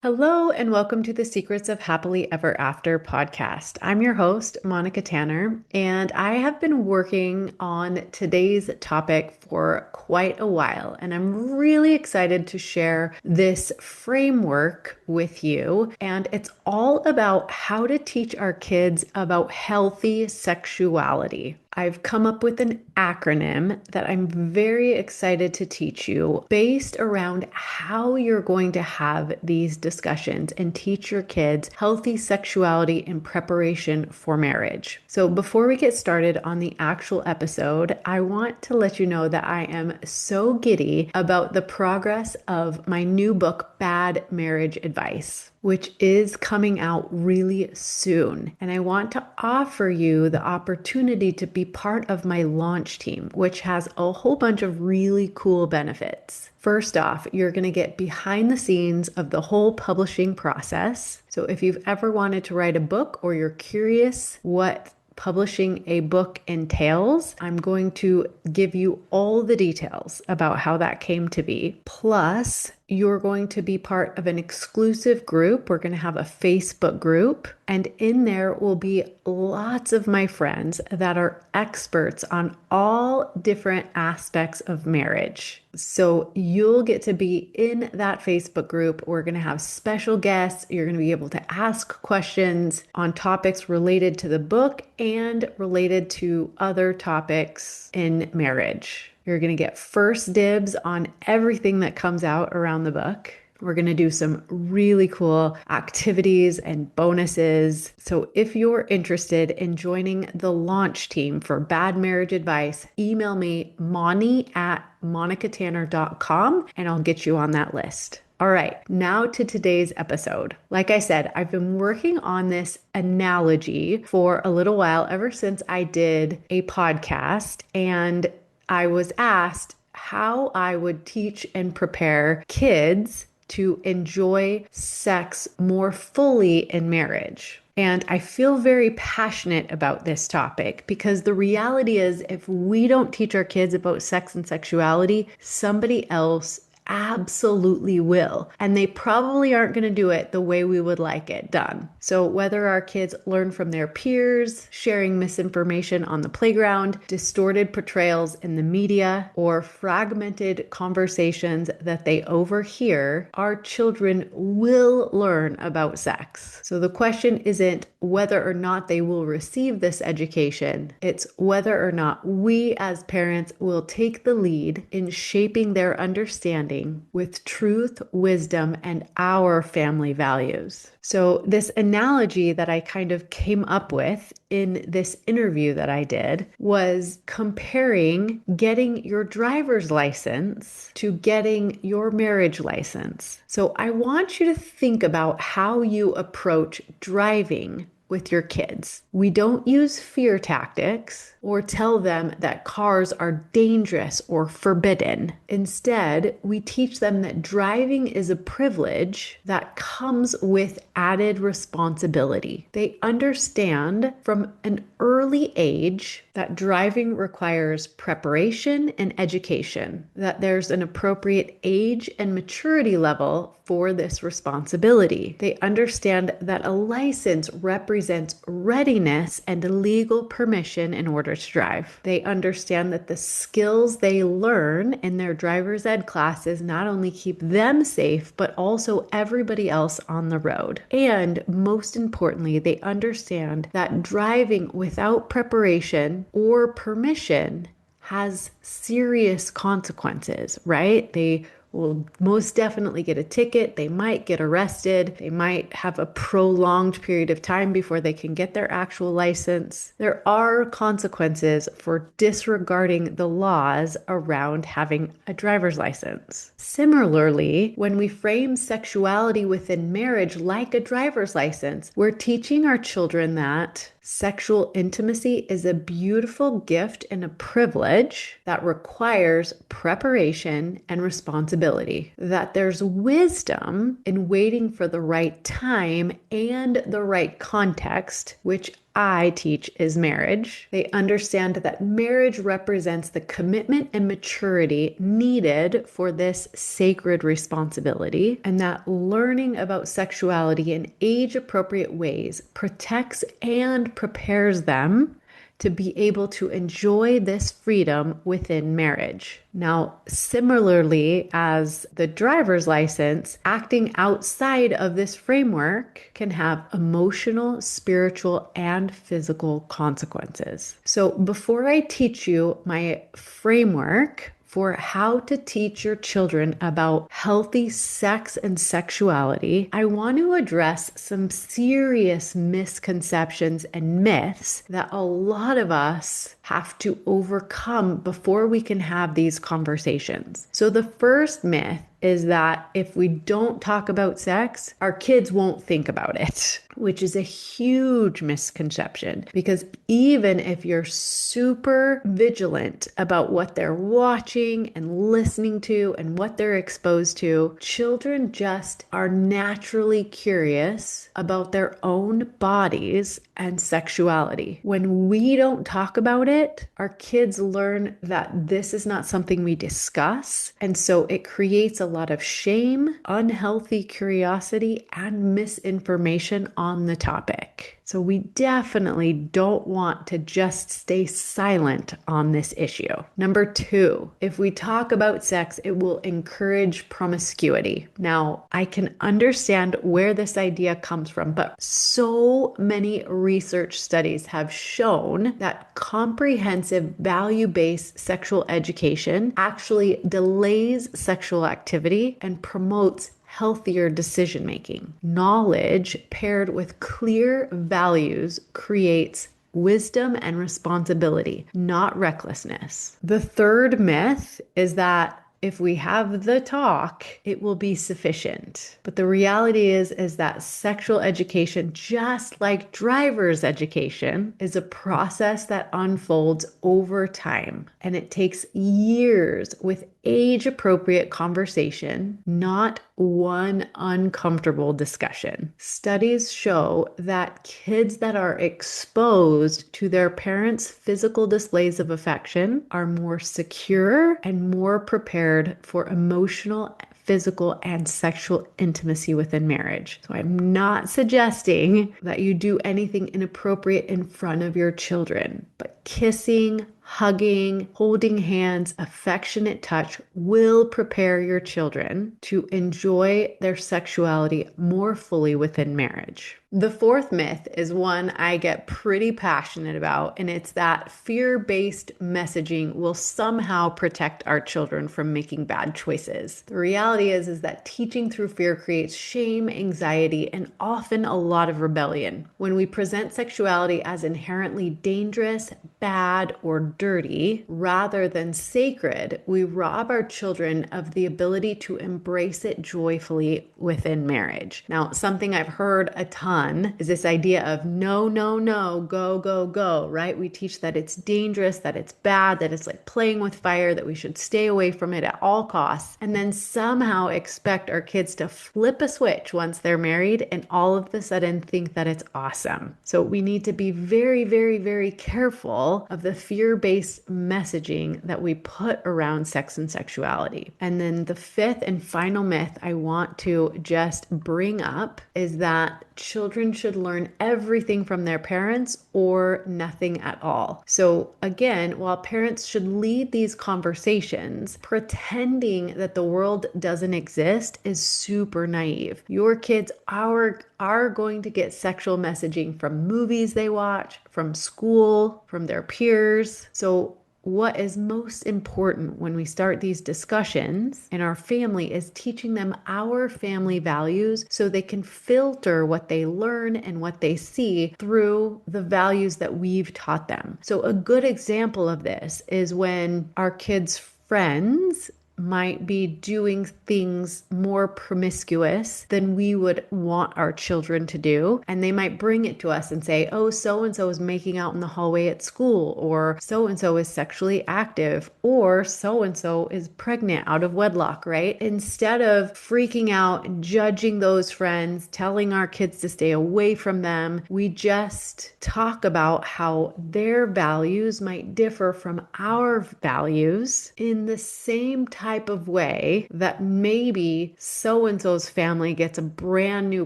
Hello, and welcome to the Secrets of Happily Ever After podcast. I'm your host, Monica Tanner, and I have been working on today's topic for quite a while, and I'm really excited to share this framework with you. And it's all about how to teach our kids about healthy sexuality. I've come up with an acronym that I'm very excited to teach you based around how you're going to have these discussions and teach your kids healthy sexuality in preparation for marriage. So before we get started on the actual episode, I want to let you know that I am so giddy about the progress of my new book, Bad Marriage Advice, which is coming out really soon. And I want to offer you the opportunity to be part of my launch team, which has a whole bunch of really cool benefits. First off, you're going to get behind the scenes of the whole publishing process. So if you've ever wanted to write a book or you're curious what publishing a book entails, I'm going to give you all the details about how that came to be. Plus, you're going to be part of an exclusive group. We're going to have a Facebook group, and in there will be lots of my friends that are experts on all different aspects of marriage. So you'll get to be in that Facebook group. We're going to have special guests. You're going to be able to ask questions on topics related to the book and related to other topics in marriage. You're going to get first dibs on everything that comes out around the book. We're going to do some really cool activities and bonuses. So if you're interested in joining the launch team for Bad Marriage Advice, email me, moni@monicatanner.com, and I'll get you on that list. All right, now to today's episode. Like I said, I've been working on this analogy for a little while, ever since I did a podcast, and I was asked how I would teach and prepare kids to enjoy sex more fully in marriage. And I feel very passionate about this topic because the reality is, if we don't teach our kids about sex and sexuality, somebody else absolutely will. And they probably aren't going to do it the way we would like it done. So whether our kids learn from their peers, sharing misinformation on the playground, distorted portrayals in the media, or fragmented conversations that they overhear, our children will learn about sex. So the question isn't whether or not they will receive this education. It's whether or not we as parents will take the lead in shaping their understanding with truth, wisdom, and our family values. So this analogy that I kind of came up with in this interview that I did was comparing getting your driver's license to getting your marriage license. So I want you to think about how you approach driving with your kids. We don't use fear tactics or tell them that cars are dangerous or forbidden. Instead, we teach them that driving is a privilege that comes with added responsibility. They understand from an early age that driving requires preparation and education, that there's an appropriate age and maturity level for this responsibility. They understand that a license represents readiness and legal permission in order to drive. They understand that the skills they learn in their driver's ed classes not only keep them safe, but also everybody else on the road. And most importantly, they understand that driving without preparation or permission has serious consequences, right? They will most definitely get a ticket. They might get arrested. They might have a prolonged period of time before they can get their actual license. There are consequences for disregarding the laws around having a driver's license. Similarly, when we frame sexuality within marriage like a driver's license, we're teaching our children that sexual intimacy is a beautiful gift and a privilege that requires preparation and responsibility. That there's wisdom in waiting for the right time and the right context, which I teach is marriage. They understand that marriage represents the commitment and maturity needed for this sacred responsibility, and that learning about sexuality in age appropriate ways protects and prepares them to be able to enjoy this freedom within marriage. Now, similarly, as the driver's license, acting outside of this framework can have emotional, spiritual, and physical consequences. So, before I teach you my framework for how to teach your children about healthy sex and sexuality, I want to address some serious misconceptions and myths that a lot of us have to overcome before we can have these conversations. So the first myth is that if we don't talk about sex, our kids won't think about it, which is a huge misconception, because even if you're super vigilant about what they're watching and listening to and what they're exposed to, children just are naturally curious about their own bodies and sexuality. When we don't talk about it, our kids learn that this is not something we discuss. And so it creates a lot of shame, unhealthy curiosity, and misinformation on the topic. So we definitely don't want to just stay silent on this issue. Number two, if we talk about sex, it will encourage promiscuity. Now, I can understand where this idea comes from, but so many research studies have shown that comprehensive value-based sexual education actually delays sexual activity and promotes healthier decision making. Knowledge paired with clear values creates wisdom and responsibility, not recklessness. The third myth is that if we have the talk, it will be sufficient. But the reality is that sexual education, just like driver's education, is a process that unfolds over time. And it takes years with age-appropriate conversation, not one uncomfortable discussion. Studies show that kids that are exposed to their parents' physical displays of affection are more secure and more prepared for emotional, physical, and sexual intimacy within marriage. So I'm not suggesting that you do anything inappropriate in front of your children, but kissing, hugging, holding hands, affectionate touch will prepare your children to enjoy their sexuality more fully within marriage. The fourth myth is one I get pretty passionate about, and it's that fear-based messaging will somehow protect our children from making bad choices. The reality is that teaching through fear creates shame, anxiety, and often a lot of rebellion. When we present sexuality as inherently dangerous, bad, or dirty, rather than sacred, we rob our children of the ability to embrace it joyfully within marriage. Now, something I've heard a ton is this idea of no, no, no, go, go, go, right? We teach that it's dangerous, that it's bad, that it's like playing with fire, that we should stay away from it at all costs, and then somehow expect our kids to flip a switch once they're married and all of a sudden think that it's awesome. So we need to be very, very, very careful of the fear-based messaging that we put around sex and sexuality. And then the fifth and final myth I want to just bring up is that children should learn everything from their parents or nothing at all. So again, while parents should lead these conversations, pretending that the world doesn't exist is super naive. Your kids are going to get sexual messaging from movies they watch, from school, from their peers. So what is most important when we start these discussions in our family is teaching them our family values so they can filter what they learn and what they see through the values that we've taught them. So a good example of this is when our kids' friends might be doing things more promiscuous than we would want our children to do. And they might bring it to us and say, oh, so and so is making out in the hallway at school, or so and so is sexually active, or so and so is pregnant out of wedlock, right? Instead of freaking out, judging those friends, telling our kids to stay away from them, we just talk about how their values might differ from our values in the same type of way that maybe so and so's family gets a brand new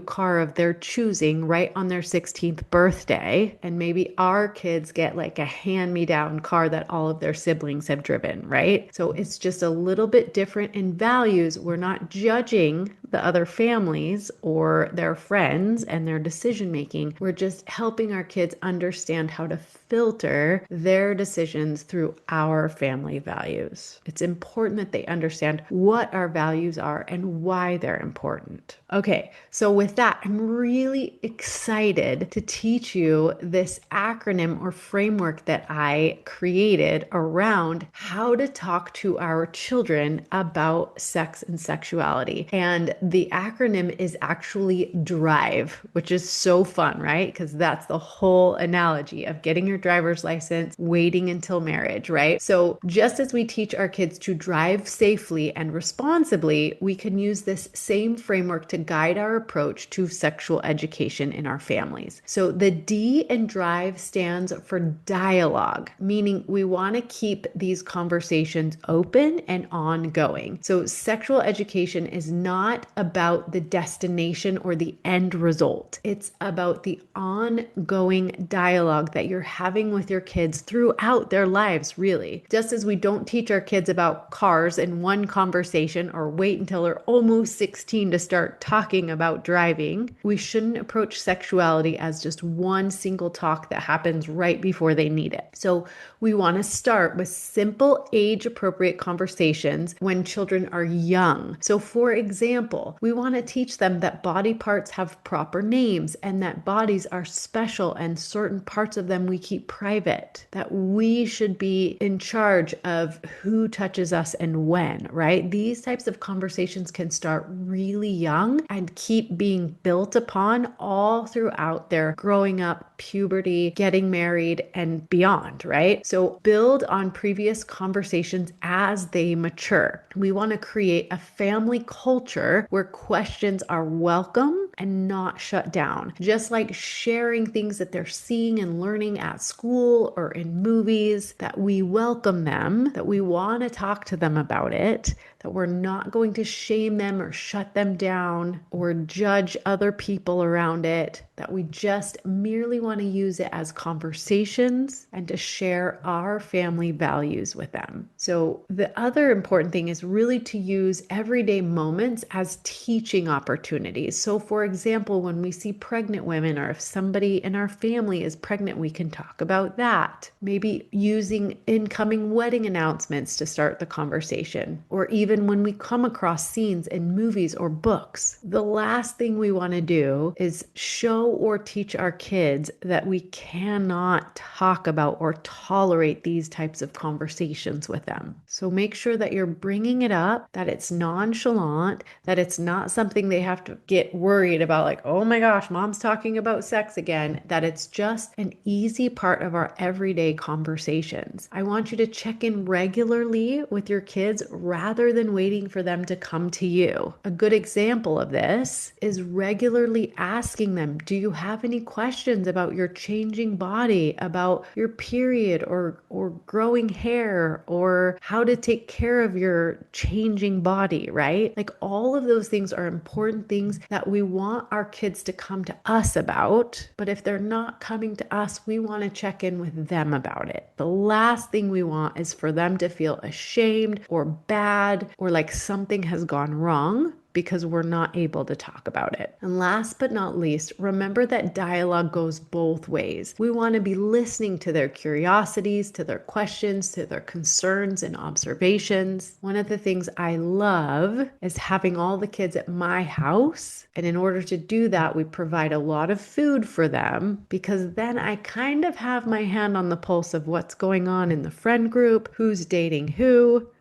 car of their choosing right on their 16th birthday, and maybe our kids get like a hand-me-down car that all of their siblings have driven, right? So it's just a little bit different in values. We're not judging the other families or their friends and their decision making. We're just helping our kids understand how to filter their decisions through our family values. It's important that they understand what our values are and why they're important. Okay, so with that, I'm really excited to teach you this acronym or framework that I created around how to talk to our children about sex and sexuality. And the acronym is actually DRIVE, which is so fun, right? Because that's the whole analogy of getting your driver's license, waiting until marriage, right? So just as we teach our kids to drive safely and responsibly, we can use this same framework to guide our approach to sexual education in our families. So the D in DRIVE stands for dialogue, meaning we want to keep these conversations open and ongoing. So sexual education is not about the destination or the end result. It's about the ongoing dialogue that you're having with your kids throughout their lives, really. Just as we don't teach our kids about cars in one conversation or wait until they're almost 16 to start talking about driving, we shouldn't approach sexuality as just one single talk that happens right before they need it. So we want to start with simple age-appropriate conversations when children are young. So for example, we want to teach them that body parts have proper names and that bodies are special and certain parts of them we keep private, that we should be in charge of who touches us and when, right? These types of conversations can start really young and keep being built upon all throughout their growing up, puberty, getting married, and beyond, right? So build on previous conversations as they mature. We want to create a family culture where questions are welcome and not shut down. Just like sharing things that they're seeing and learning at school or in movies, that we welcome them, that we want to talk to them about it, that we're not going to shame them or shut them down or judge other people around it, that we just merely want to use it as conversations and to share our family values with them. So the other important thing is really to use everyday moments as teaching opportunities. So for example, when we see pregnant women or if somebody in our family is pregnant, we can talk about that. Maybe using incoming wedding announcements to start the conversation, or even when we come across scenes in movies or books. The last thing we want to do is show or teach our kids that we cannot talk about or tolerate these types of conversations with them. So make sure that you're bringing it up, that it's nonchalant, that it's not something they have to get worried about, like, oh my gosh, mom's talking about sex again, that it's just an easy part of our everyday conversations. I want you to check in regularly with your kids rather than waiting for them to come to you. A good example of this is regularly asking them, do you have any questions about your changing body, about your period or growing hair, or how to take care of your changing body, right? Like all of those things are important things that we want our kids to come to us about. But if they're not coming to us, we want to check in with them about it. The last thing we want is for them to feel ashamed or bad or like something has gone wrong because we're not able to talk about it. And last but not least, remember that dialogue goes both ways. We want to be listening to their curiosities, to their questions, to their concerns and observations. One of the things I love is having all the kids at my house. And in order to do that, we provide a lot of food for them, because then I kind of have my hand on the pulse of what's going on in the friend group, who's dating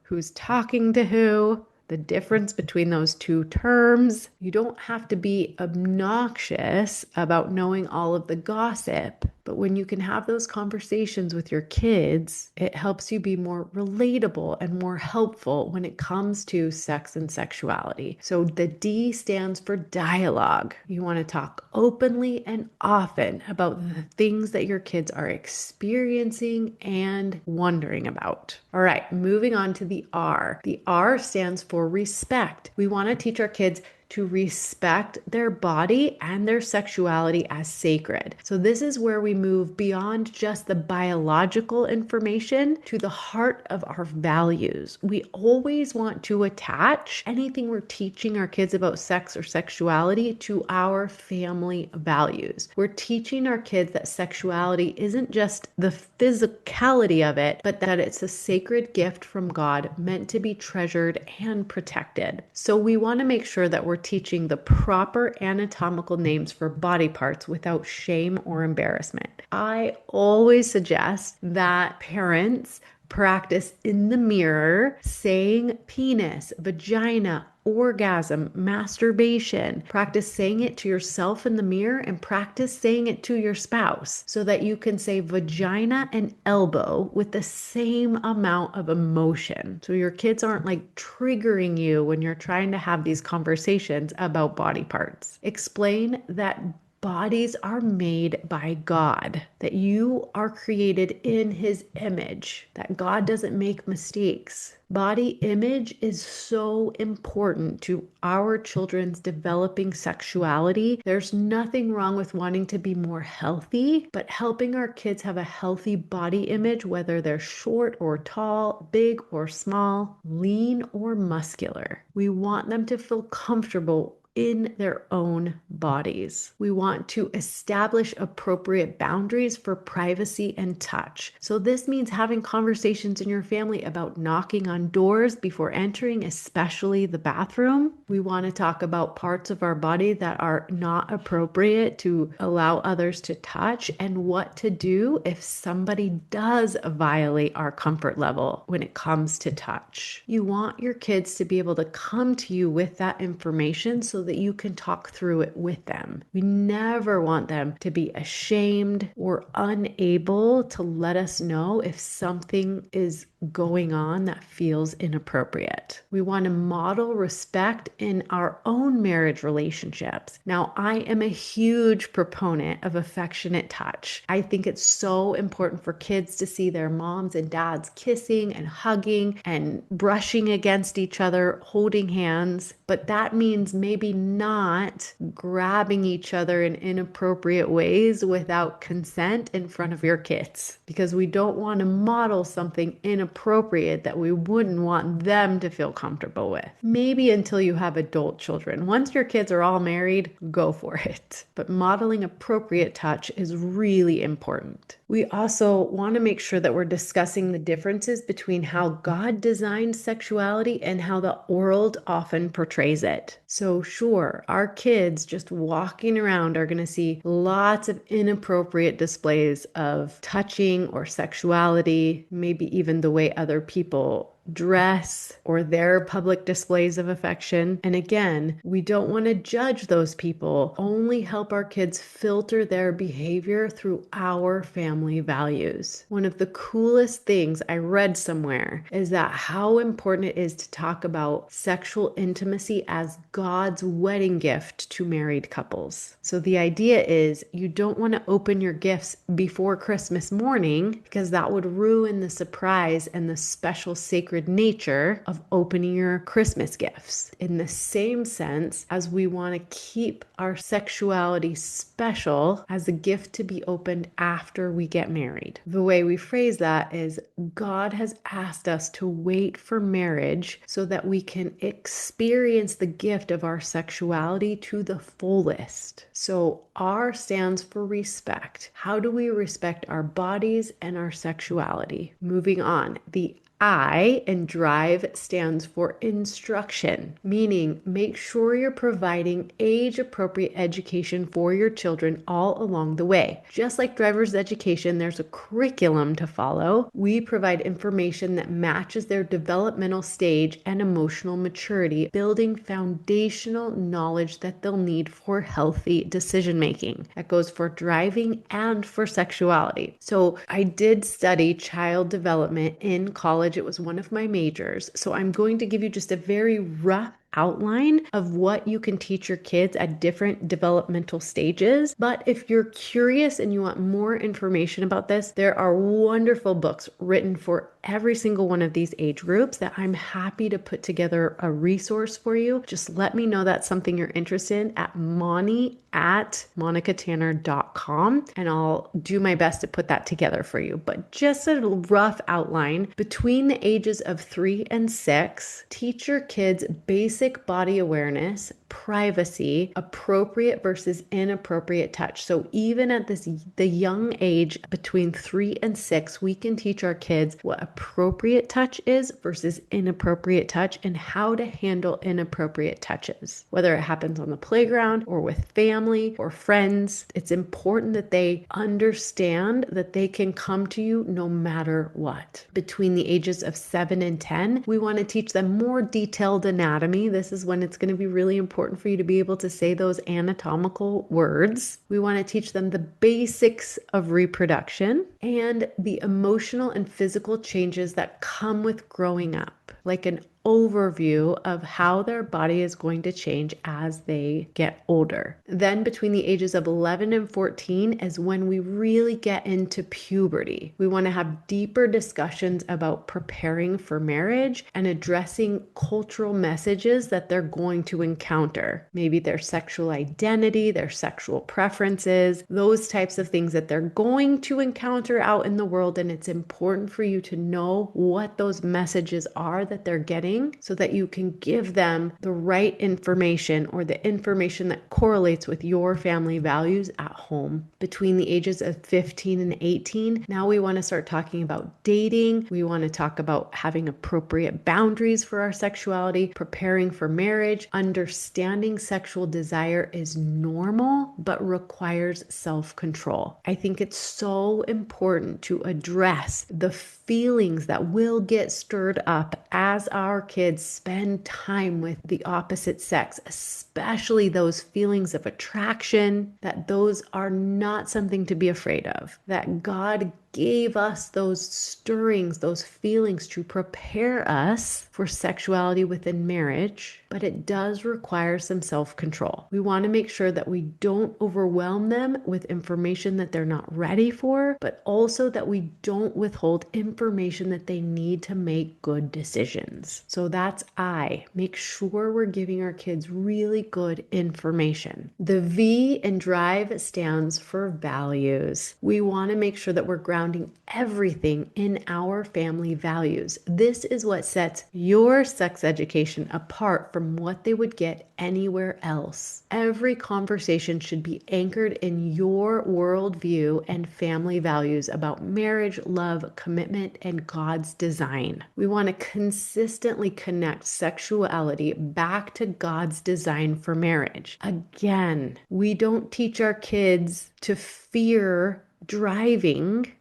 who's talking to who, the difference between those two terms. You don't have to be obnoxious about knowing all of the gossip, but when you can have those conversations with your kids, it helps you be more relatable and more helpful when it comes to sex and sexuality. So the D stands for dialogue. You want to talk openly and often about the things that your kids are experiencing and wondering about. All right, moving on to the R. The R stands for respect. We want to teach our kids to respect their body and their sexuality as sacred. So this is where we move beyond just the biological information to the heart of our values. We always want to attach anything we're teaching our kids about sex or sexuality to our family values. We're teaching our kids that sexuality isn't just the physicality of it, but that it's a sacred gift from God meant to be treasured and protected. So we want to make sure that we're teaching the proper anatomical names for body parts without shame or embarrassment. I always suggest that parents practice in the mirror saying penis, vagina, orgasm, masturbation. Practice saying it to yourself in the mirror and practice saying it to your spouse so that you can say vagina and elbow with the same amount of emotion. So your kids aren't like triggering you when you're trying to have these conversations about body parts. Explain that bodies are made by God, that you are created in His image, that God doesn't make mistakes. Body image is so important to our children's developing sexuality. There's nothing wrong with wanting to be more healthy, but helping our kids have a healthy body image, whether they're short or tall, big or small, lean or muscular. We want them to feel comfortable in their own bodies. We want to establish appropriate boundaries for privacy and touch. So this means having conversations in your family about knocking on doors before entering, especially the bathroom. We want to talk about parts of our body that are not appropriate to allow others to touch and what to do if somebody does violate our comfort level when it comes to touch. You want your kids to be able to come to you with that information so that you can talk through it with them. We never want them to be ashamed or unable to let us know if something is going on that feels inappropriate. We want to model respect in our own marriage relationships. Now, I am a huge proponent of affectionate touch. I think it's so important for kids to see their moms and dads kissing and hugging and brushing against each other, holding hands. But that means maybe not grabbing each other in inappropriate ways without consent in front of your kids, because we don't want to model something inappropriate that we wouldn't want them to feel comfortable with. Maybe until you have adult children. Once your kids are all married, go for it. But modeling appropriate touch is really important. We also want to make sure that we're discussing the differences between how God designed sexuality and how the world often portrays it. So sure, our kids just walking around are going to see lots of inappropriate displays of touching or sexuality, maybe even the way other people dress or their public displays of affection. And again, we don't want to judge those people, only help our kids filter their behavior through our family values. One of the coolest things I read somewhere is that how important it is to talk about sexual intimacy as God's wedding gift to married couples. So the idea is you don't want to open your gifts before Christmas morning because that would ruin the surprise and the special sacred nature of opening your Christmas gifts. In the same sense as we want to keep our sexuality special as a gift to be opened after we get married. The way we phrase that is God has asked us to wait for marriage so that we can experience the gift of our sexuality to the fullest. So R stands for respect. How do we respect our bodies and our sexuality? Moving on, the I in drive stands for instruction, meaning make sure you're providing age appropriate education for your children all along the way. Just like driver's education, there's a curriculum to follow. We provide information that matches their developmental stage and emotional maturity, building foundational knowledge that they'll need for healthy decision making. That goes for driving and for sexuality. So I did study child development in college. It was one of my majors. So I'm going to give you just a very rough outline of what you can teach your kids at different developmental stages. But if you're curious and you want more information about this, there are wonderful books written for every single one of these age groups that I'm happy to put together a resource for you. Just let me know that's something you're interested in at moni@monicatanner.com, and I'll do my best to put that together for you. But just a rough outline, between the ages of 3 and 6, teach your kids basic body awareness, privacy, appropriate versus inappropriate touch. So even at the young age between 3 and 6, we can teach our kids what appropriate touch is versus inappropriate touch and how to handle inappropriate touches. Whether it happens on the playground or with family or friends, it's important that they understand that they can come to you no matter what. Between the ages of 7 and 10, we want to teach them more detailed anatomy. This is when it's going to be really important for you to be able to say those anatomical words. We want to teach them the basics of reproduction and the emotional and physical changes that come with growing up, like an overview of how their body is going to change as they get older. Then between the ages of 11 and 14 is when we really get into puberty. We want to have deeper discussions about preparing for marriage and addressing cultural messages that they're going to encounter. Maybe their sexual identity, their sexual preferences, those types of things that they're going to encounter out in the world. And it's important for you to know what those messages are that they're getting, so that you can give them the right information or the information that correlates with your family values at home. Between the ages of 15 and 18, now we want to start talking about dating. We want to talk about having appropriate boundaries for our sexuality, preparing for marriage. Understanding sexual desire is normal, but requires self-control. I think it's so important to address the feelings that will get stirred up as our kids spend time with the opposite sex, especially those feelings of attraction, that those are not something to be afraid of, that God gave us those stirrings, those feelings to prepare us for sexuality within marriage, but it does require some self-control. We want to make sure that we don't overwhelm them with information that they're not ready for, but also that we don't withhold information that they need to make good decisions. So that's I. Make sure we're giving our kids really good information. The V in drive stands for values. We want to make sure that we're grounding everything in our family values. This is what sets your sex education apart from what they would get anywhere else. Every conversation should be anchored in your worldview and family values about marriage, love, commitment, and God's design. We want to consistently connect sexuality back to God's design for marriage. Again, we don't teach our kids to fear driving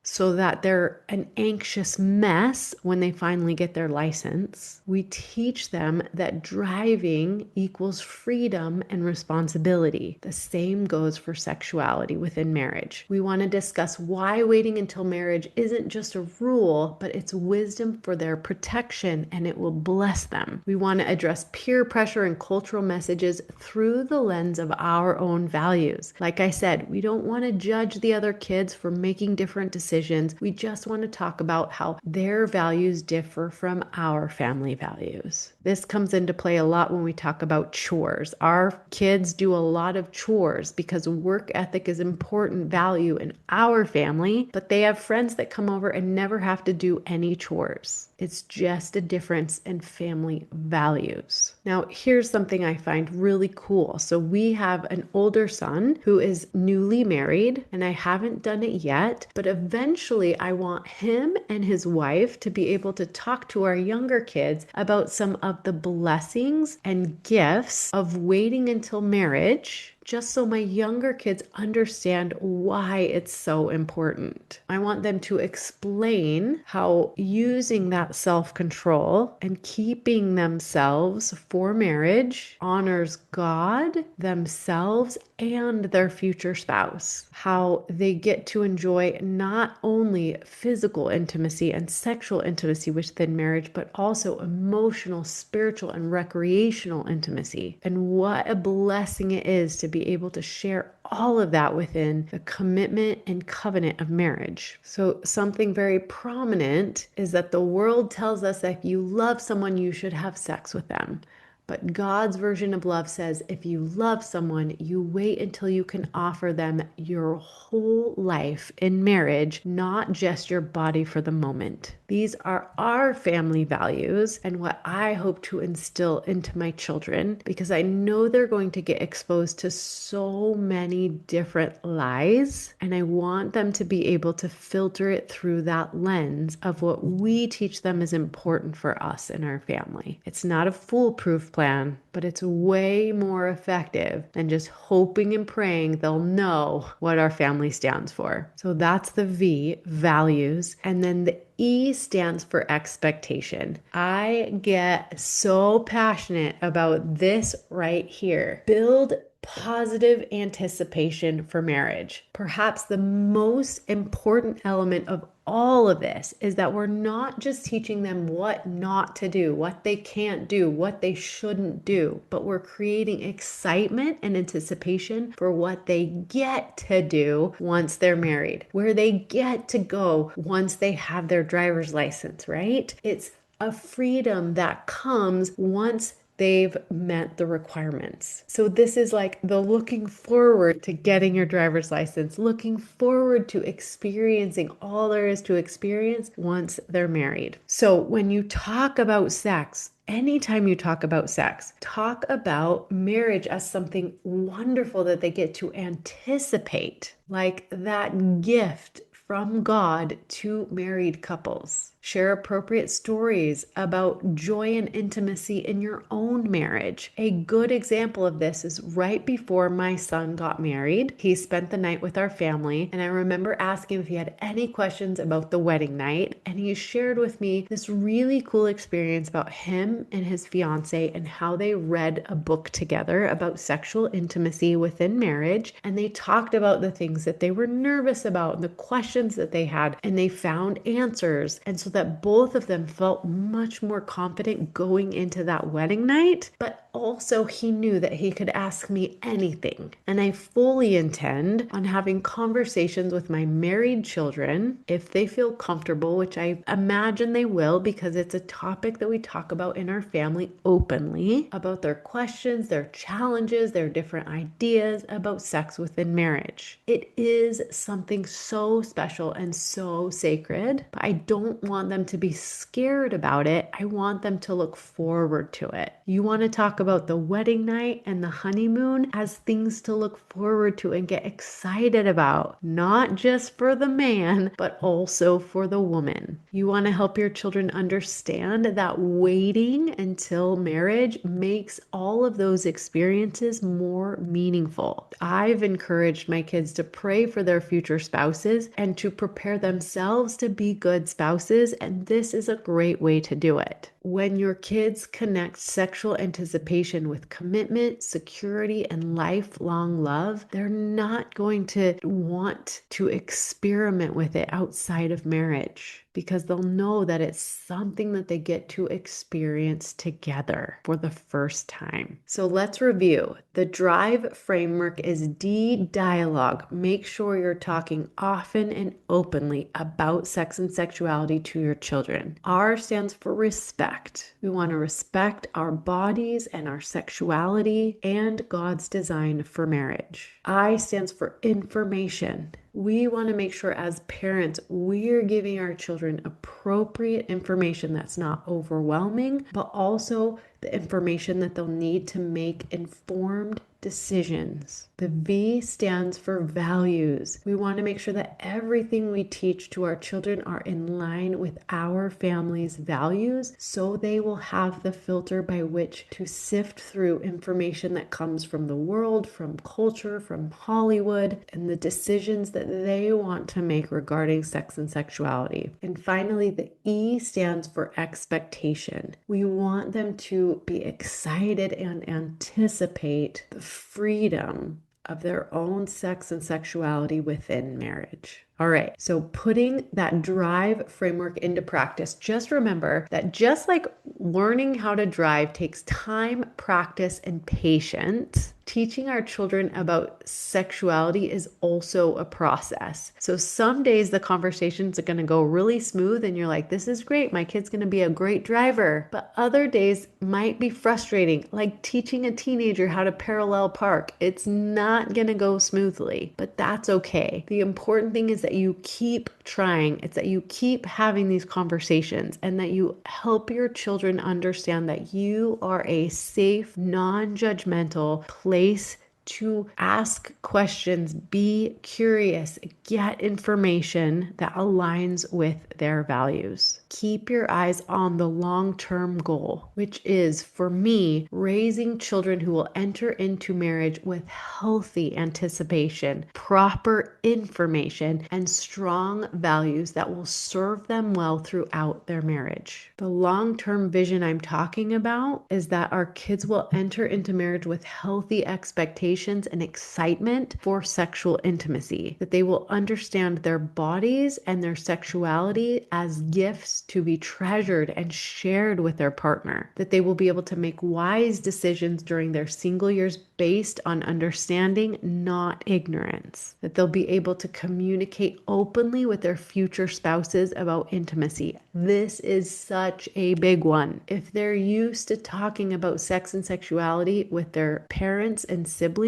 so that they're an anxious mess when they finally get their license. We teach them that driving equals freedom and responsibility. The same goes for sexuality within marriage. We want to discuss why waiting until marriage isn't just a rule, but it's wisdom for their protection, and it will bless them. We want to address peer pressure and cultural messages through the lens of our own values. Like I said, we don't want to judge the other kids for making different decisions. We just want to talk about how their values differ from our family values. This comes into play a lot when we talk about chores. Our kids do a lot of chores because work ethic is an important value in our family, but they have friends that come over and never have to do any chores. It's just a difference in family values. Now, here's something I find really cool. So we have an older son who is newly married, and I haven't done it yet, but eventually I want him and his wife to be able to talk to our younger kids about some of the blessings and gifts of waiting until marriage, just so my younger kids understand why it's so important. I want them to explain how using that self-control and keeping themselves for marriage honors God, themselves, and their future spouse. How they get to enjoy not only physical intimacy and sexual intimacy within marriage, but also emotional, spiritual, and recreational intimacy. And what a blessing it is to be able to share all of that within the commitment and covenant of marriage. So something very prominent is that the world tells us that if you love someone, you should have sex with them. But God's version of love says if you love someone, you wait until you can offer them your whole life in marriage, not just your body for the moment. These are our family values and what I hope to instill into my children, because I know they're going to get exposed to so many different lies, and I want them to be able to filter it through that lens of what we teach them is important for us in our family. It's not a foolproof plan, but it's way more effective than just hoping and praying they'll know what our family stands for. So that's the V, values. And then the E stands for expectation. I get so passionate about this right here. Build positive anticipation for marriage. Perhaps the most important element of all of this is that we're not just teaching them what not to do, what they can't do, what they shouldn't do, but we're creating excitement and anticipation for what they get to do once they're married, where they get to go once they have their driver's license, right? It's a freedom that comes once they've met the requirements. So this is like the looking forward to getting your driver's license, looking forward to experiencing all there is to experience once they're married. So when you talk about sex, anytime you talk about sex, talk about marriage as something wonderful that they get to anticipate, like that gift from God to married couples. Share appropriate stories about joy and intimacy in your own marriage. A good example of this is right before my son got married. He spent the night with our family, and I remember asking if he had any questions about the wedding night, and he shared with me this really cool experience about him and his fiance and how they read a book together about sexual intimacy within marriage, and they talked about the things that they were nervous about and the questions that they had, and they found answers. And so that both of them felt much more confident going into that wedding night, but also he knew that he could ask me anything. And I fully intend on having conversations with my married children if they feel comfortable, which I imagine they will, because it's a topic that we talk about in our family openly, about their questions, their challenges, their different ideas about sex within marriage. It is something so special and so sacred, but I don't want them to be scared about it. I want them to look forward to it. You want to talk about the wedding night and the honeymoon as things to look forward to and get excited about, not just for the man, but also for the woman. You want to help your children understand that waiting until marriage makes all of those experiences more meaningful. I've encouraged my kids to pray for their future spouses and to prepare themselves to be good spouses, and this is a great way to do it. When your kids connect sexual anticipation with commitment, security, and lifelong love, they're not going to want to experiment with it outside of marriage, because they'll know that it's something that they get to experience together for the first time. So let's review. The DRIVE framework is D, dialogue. Make sure you're talking often and openly about sex and sexuality to your children. R stands for respect. respect. We want to respect our bodies and our sexuality and God's design for marriage. I stands for information. We want to make sure as parents, we're giving our children appropriate information that's not overwhelming, but also the information that they'll need to make informed decisions. The V stands for values. We want to make sure that everything we teach to our children are in line with our family's values, so they will have the filter by which to sift through information that comes from the world, from culture, from Hollywood, and the decisions that they want to make regarding sex and sexuality. And finally, the E stands for expectation. We want them to be excited and anticipate the freedom of their own sex and sexuality within marriage. All right, so putting that drive framework into practice, just remember that just like learning how to drive takes time, practice, and patience, teaching our children about sexuality is also a process. So some days the conversations are going to go really smooth and you're like, this is great, my kid's going to be a great driver. But other days might be frustrating, like teaching a teenager how to parallel park. It's not going to go smoothly, but that's okay. The important thing is that you keep trying. It's that you keep having these conversations and that you help your children understand that you are a safe, non-judgmental place to ask questions, be curious, get information that aligns with their values. Keep your eyes on the long-term goal, which is, for me, raising children who will enter into marriage with healthy anticipation, proper information, and strong values that will serve them well throughout their marriage. The long-term vision I'm talking about is that our kids will enter into marriage with healthy expectations and excitement for sexual intimacy, that they will understand their bodies and their sexuality as gifts to be treasured and shared with their partner, that they will be able to make wise decisions during their single years based on understanding, not ignorance, that they'll be able to communicate openly with their future spouses about intimacy. This is such a big one. If they're used to talking about sex and sexuality with their parents and siblings,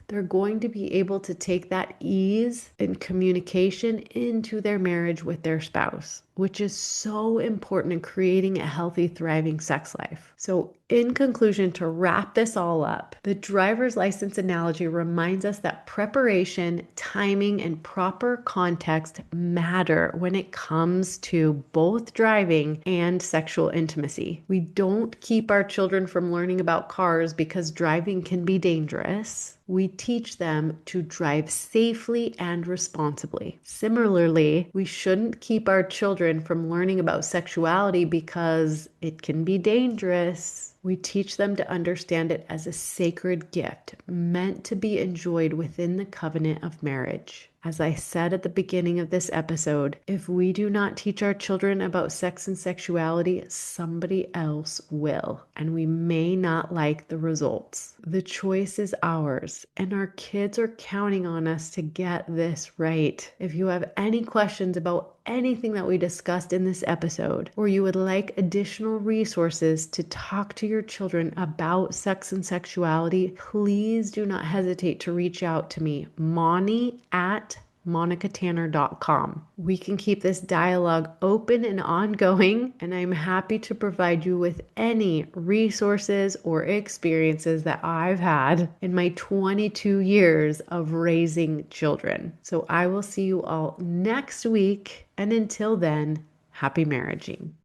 they're going to be able to take that ease in communication into their marriage with their spouse, which is so important in creating a healthy, thriving sex life. So in conclusion, to wrap this all up, the driver's license analogy reminds us that preparation, timing, and proper context matter when it comes to both driving and sexual intimacy. We don't keep our children from learning about cars because driving can be dangerous. We teach them to drive safely and responsibly. Similarly, we shouldn't keep our children from learning about sexuality because it can be dangerous. We teach them to understand it as a sacred gift meant to be enjoyed within the covenant of marriage. As I said at the beginning of this episode, if we do not teach our children about sex and sexuality, somebody else will, and we may not like the results. The choice is ours, and our kids are counting on us to get this right. If you have any questions about anything that we discussed in this episode, or you would like additional resources to talk to your children about sex and sexuality, please do not hesitate to reach out to me, Moni@monicatanner.com. We can keep this dialogue open and ongoing, and I'm happy to provide you with any resources or experiences that I've had in my 22 years of raising children. So I will see you all next week, and until then, happy marriaging.